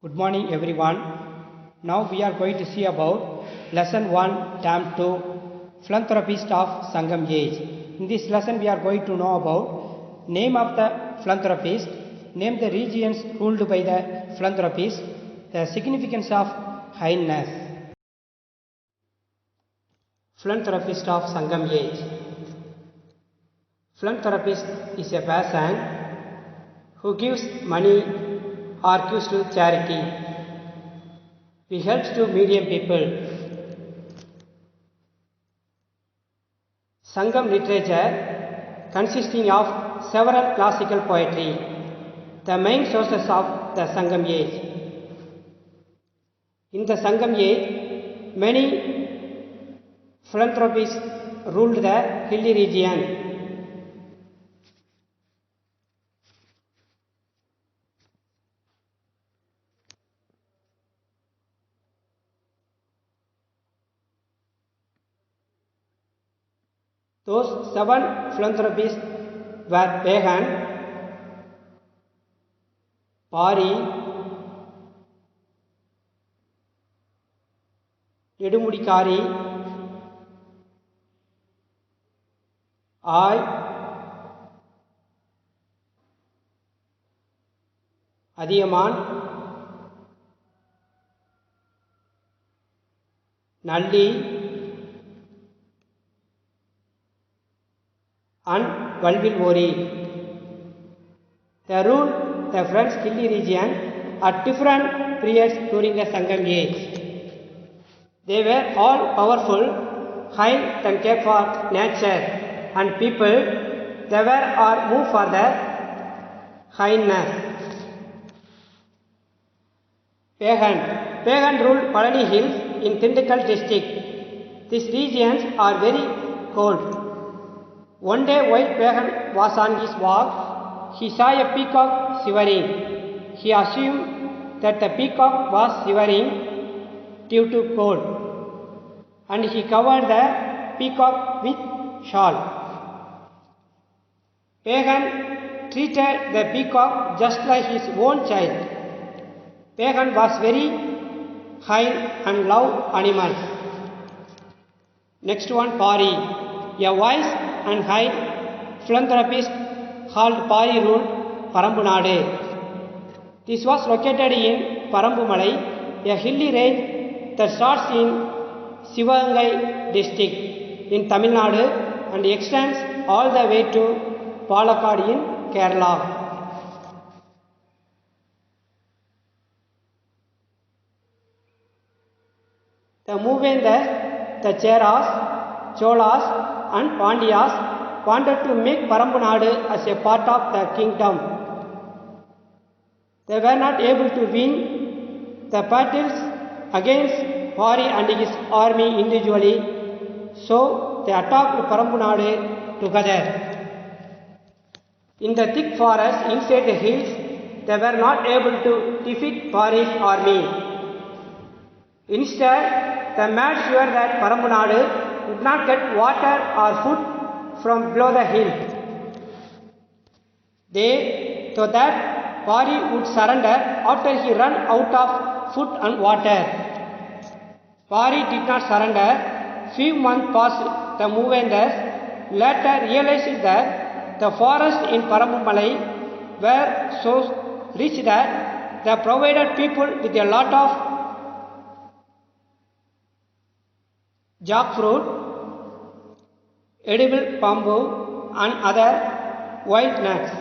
Good morning everyone. Now we are going to see about lesson 1 term 2 philanthropist of Sangam age. In this lesson we are going to know about name of the philanthropist, name the regions ruled by the philanthropist, the significance of kindness. Philanthropist of Sangam age. Philanthropist is a person who gives money or gives to charity. He helps to medium people. Sangam literature consisting of several classical poetry, the main sources of the Sangam age. In the Sangam age, many philanthropists ruled the hilly region. Those 7 philanthropists were Pagan, Pari, Nedumudikari, Ay, Adiyaman, Nalli and Valvilvori. They ruled the French hilly region at different periods during the Sangam age. They were all powerful, high and cared for nature and people. They were or moved for the kindness. Pagan ruled Palani Hills in Tindikal district. These regions are very cold. One day while Pagan was on his walk, he saw a peacock shivering. He assumed that the peacock was shivering due to cold, and he covered the peacock with shawl. Pagan treated the peacock just like his own child. Pagan was very kind and loved animals. Next one, Pari, a wise and high philanthropist called Pari ruled Parambunadu. This was located in Parambumalai, a hilly range that starts in Sivagangai district in Tamil Nadu and extends all the way to Palakkad in Kerala. The Moovendars, the Cheras, Cholas and Pandyas wanted to make Parambunadu as a part of the kingdom. They were not able to win the battles against Pari and his army individually, so they attacked Parambunadu together. In the thick forest inside the hills, they were not able to defeat Pari's army. Instead, they made sure that Parambunadu would not get water or food from below the hill. They thought that Pari would surrender after he ran out of food and water. Pari did not surrender. Few months passed. The Moovendars later realized that the forest in Parambumalai were so rich that they provided people with a lot of jackfruit, edible bamboo and other wild nuts.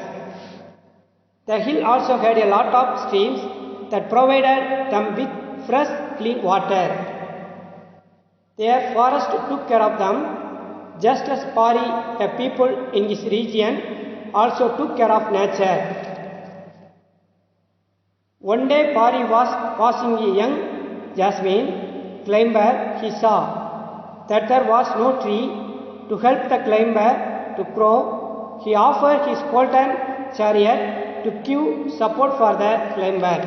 The hill also had a lot of streams that provided them with fresh, clean water. Their forest took care of them, just as Pari, the people in this region, also took care of nature. One day Pari was passing a young jasmine climber. He saw that there was no tree to help the climber to grow. He offered his golden chariot to give support for the climber.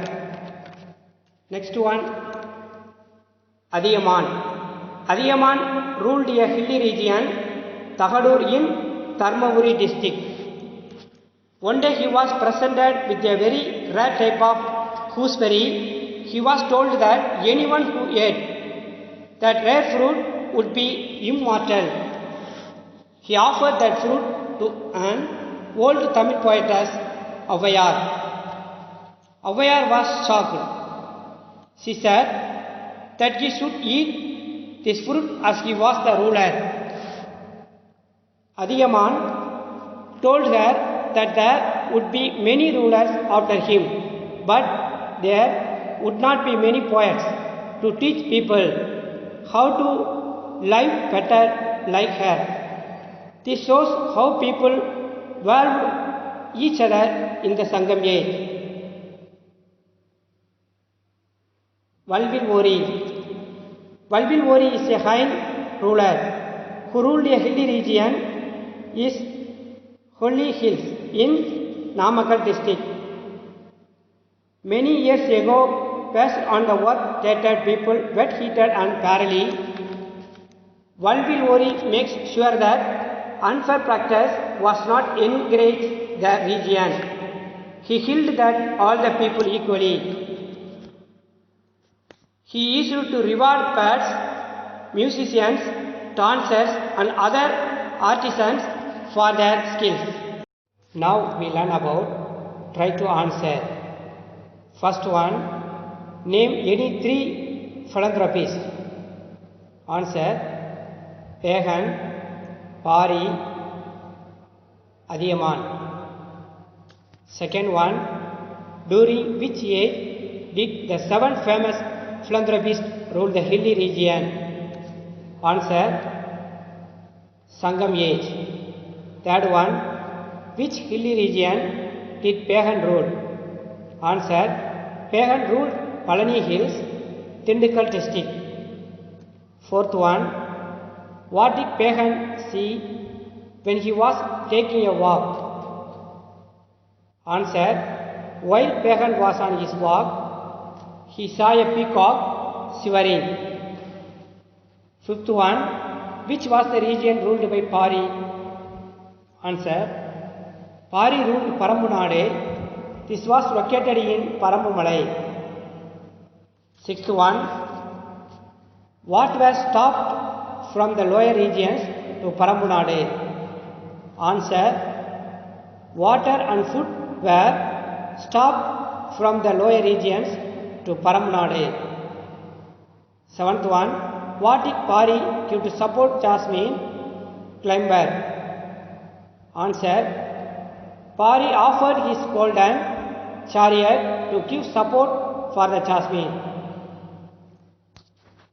Next one, Adiyaman. Adiyaman ruled a hilly region, Tagadur in Dharmaburi district. One day he was presented with a very rare type of gooseberry he was told that anyone who ate that rare fruit would be immortal. He offered that fruit to an old Tamil poetess, Avayar. Avayar was shocked. She said that he should eat this fruit as he was the ruler. Adiyaman told her that there would be many rulers after him, but there would not be many poets to teach people how to live better like her. This shows how people valued each other in the Sangam age. Valvilvori. Valvilvori is a Jain ruler who ruled a hilly region is Holy Hills in Namakkal district. Many years ago, based on the work that people wet heated and barely, Valvilvori makes sure that unfair practice was not encouraged the region. He held that all the people equally. He used to reward poets, musicians, dancers and other artisans for their skills. Now we learn about try to answer. First one, name any three philanthropists. Answer, Pagan, Pari, Adiyaman. Second one, during which age did the seven famous philanthropists rule the hilly region? Answer, Sangam age. Third one, which hilly region did Pagan rule? Answer, Pagan ruled Palani Hills, Tindikal district. Fourth one, what did Pagan see when he was taking a walk? Answer, while Pagan was on his walk, he saw a peacock shivering. Fifth one, which was the region ruled by Pari? Answer, Pari ruled Parambunade. This was located in Parambumalai. Sixth one, what was stopped from the lower regions to Parambunade? Answer, water and food were stopped from the lower regions to Parambunade. Seventh one, what did Pari give to support Jasmine climber? Answer, Pari offered his golden chariot to give support for the Jasmine.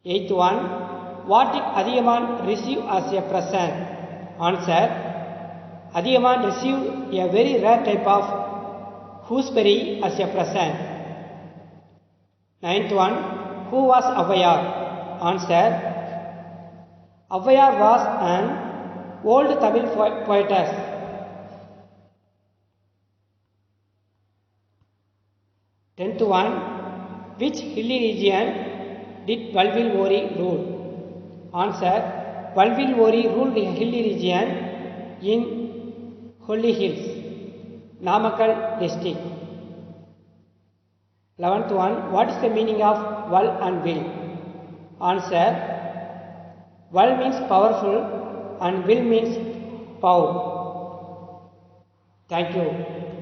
Eighth one, what did Adiyaman receive as a present? Answer, Adiyaman received a very rare type of gooseberry as a present. Ninth one, who was Avayar? Answer, Avayar was an old Tamil poetess. 10th one, which hilly region did Valvilvori rule? Answer, Valvilvori ruled a hilly region in Holy Hills, Namakkal district. 11th one, what is the meaning of Val and Will? Answer, Val means powerful and Will means power. Thank you.